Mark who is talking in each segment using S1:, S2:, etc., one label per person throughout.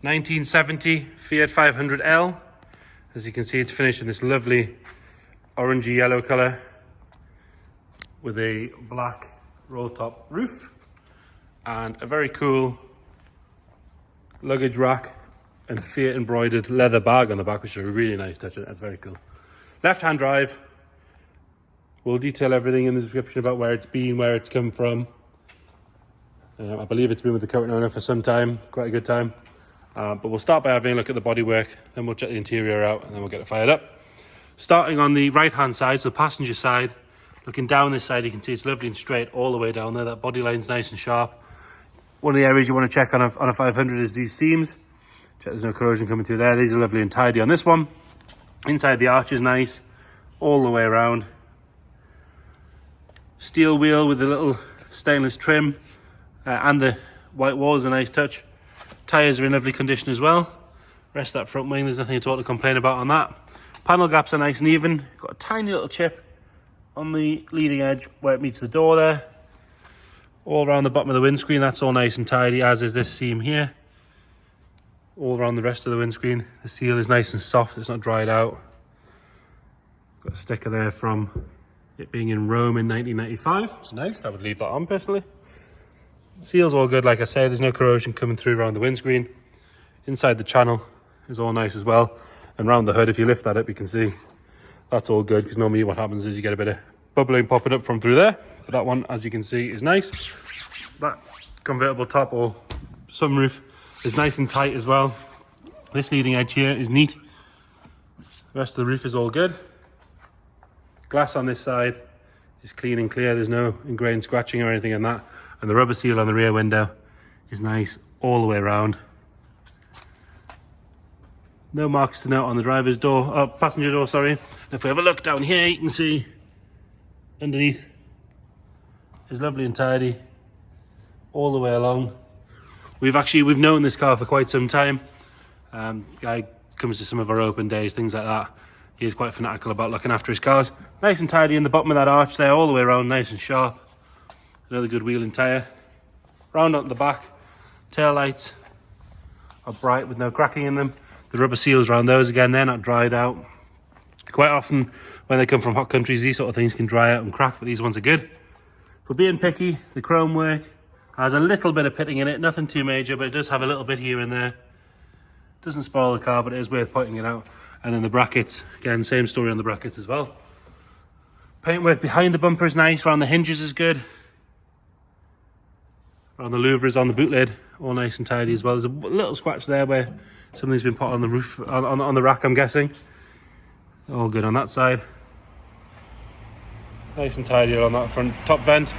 S1: 1970 Fiat 500L. As you can see, it's finished in this lovely orangey yellow color with a black roll top roof and a very cool luggage rack and Fiat embroidered leather bag on the back, which is a really nice touch. That's very cool. Left-hand drive. We'll detail everything in the description about where it's been, where it's come from. I believe it's been with the current owner for some time, quite a good time. But we'll start by having a look at the bodywork, then we'll check the interior out, and then we'll get it fired up. Starting on the right-hand side, so the passenger side, looking down this side, you can see it's lovely and straight all the way down there. That body line's nice and sharp. One of the areas you want to check on a 500 is these seams. Check there's no corrosion coming through there. These are lovely and tidy on this one. Inside the arch is nice, all the way around. Steel wheel with the little stainless trim and the white wall is a nice touch. Tyres are in lovely condition as well. Rest of that front wing, there's nothing at all to complain about on that. Panel gaps are nice and even. Got a tiny little chip on the leading edge where it meets the door there. All around the bottom of the windscreen, that's all nice and tidy, as is this seam here. All around the rest of the windscreen. The seal is nice and soft, it's not dried out. Got a sticker there from it being in Rome in 1995. It's nice, I would leave that on personally. Seal's all good, like I say, there's no corrosion coming through around the windscreen. Inside the channel is all nice as well. And around the hood, if you lift that up, you can see that's all good, because normally what happens is you get a bit of bubbling popping up from through there. But that one, as you can see, is nice. That convertible top or sunroof is nice and tight as well. This leading edge here is neat. The rest of the roof is all good. Glass on this side is clean and clear. There's no ingrained scratching or anything on that. And the rubber seal on the rear window is nice all the way around. No marks to note on the driver's door, passenger door, sorry. And if we have a look down here, you can see underneath is lovely and tidy all the way along. We've known this car for quite some time. Guy comes to some of our open days, things like that. He is quite fanatical about looking after his cars. Nice and tidy in the bottom of that arch there, all the way around, nice and sharp. Another good wheel and tyre. Round on the back, tail lights are bright with no cracking in them. The rubber seals around those, again, they're not dried out. Quite often when they come from hot countries, these sort of things can dry out and crack, but these ones are good. For being picky, the chrome work has a little bit of pitting in it, nothing too major, but it does have a little bit here and there. Doesn't spoil the car, but it is worth pointing it out. And then the brackets, again, same story on the brackets as well. Paintwork behind the bumper is nice, around the hinges is good. Around the louvers, on the boot lid, all nice and tidy as well. There's a little scratch there where something's been put on the roof, on the rack, I'm guessing. All good on that side. Nice and tidy on that front top vent.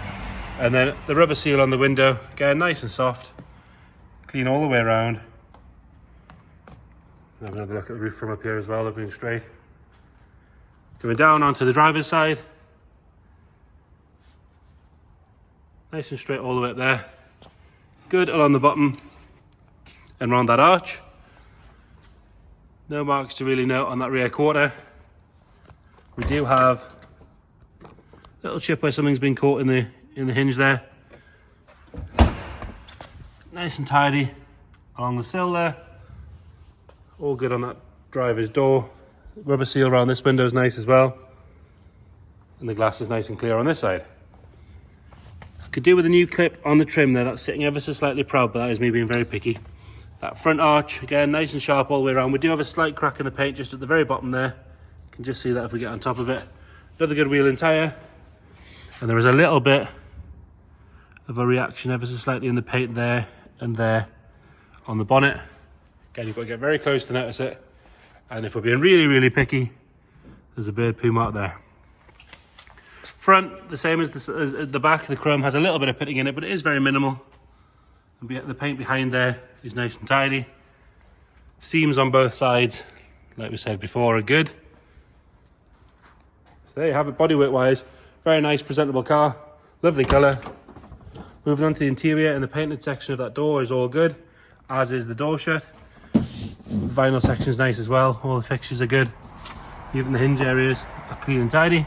S1: And then the rubber seal on the window, again, nice and soft. Clean all the way around. Have another look at the roof from up here as well, looking straight. Going down onto the driver's side. Nice and straight all the way up there. Good along the bottom and round that arch. No marks to really note on that rear quarter. We do have a little chip where something's been caught in the hinge there. Nice and tidy along the sill there. All good on that driver's door. Rubber seal around this window is nice as well. And the glass is nice and clear on this side. Could do with a new clip on the trim there. That's sitting ever so slightly proud, but that is me being very picky. That front arch, again, nice and sharp all the way around. We do have a slight crack in the paint just at the very bottom there. You can just see that if we get on top of it. Another good wheel and tyre. And there is a little bit of a reaction ever so slightly in the paint there and there on the bonnet. Again, you've got to get very close to notice it. And if we're being really, really picky, there's a bird poo mark there. Front, the same as the back. The chrome has a little bit of pitting in it, but it is very minimal. And the paint behind there is nice and tidy. Seams on both sides, like we said before, are good. So there you have it, bodywork wise. Very nice, presentable car. Lovely colour. Moving on to the interior, and the painted section of that door is all good, as is the door shut. The vinyl section is nice as well. All the fixtures are good. Even the hinge areas are clean and tidy.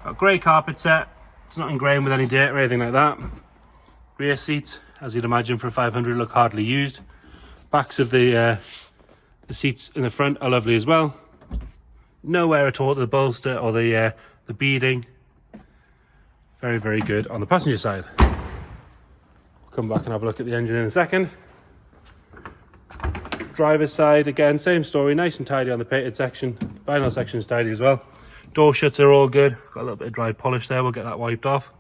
S1: Got grey carpet set. It's not ingrained with any dirt or anything like that. Rear seats, as you'd imagine for a 500, look hardly used. Backs of the seats in the front are lovely as well. No wear at all to the bolster or the beading. Very, very good on the passenger side. We'll come back and have a look at the engine in a second. Driver's side, again, same story, nice and tidy on the painted section. Vinyl section is tidy as well. Door shuts are all good. Got a little bit of dry polish there, we'll get that wiped off.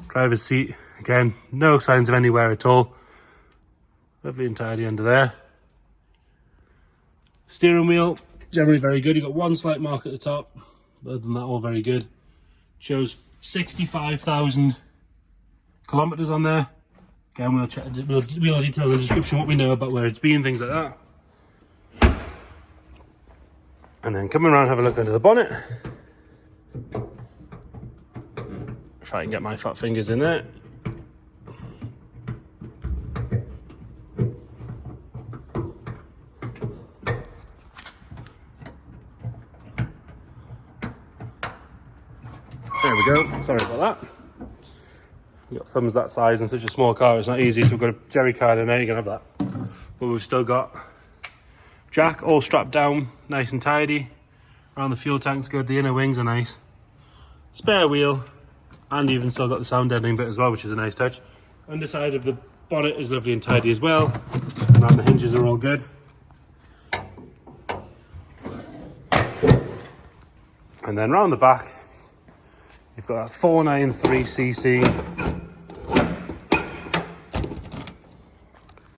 S1: Driver's seat, again, no signs of any wear at all. Lovely and tidy under there. Steering wheel, generally very good. You've got one slight mark at the top, but other than that, all very good. Shows 65,000 kilometers on there. Again, we'll detail in the description what we know about where it's been, things like that. And then coming around, have a look under the bonnet. If I can get my fat fingers in there. There we go, sorry about that. You've got thumbs that size and such a small car, it's not easy, so we've got a jerry card in there, you can have that. But we've still got jack all strapped down, nice and tidy. Around the fuel tank's good, the inner wings are nice. Spare wheel, and even still got the sound deadening bit as well, which is a nice touch. Underside of the bonnet is lovely and tidy as well. Around the hinges are all good. And then round the back, you've got that 493cc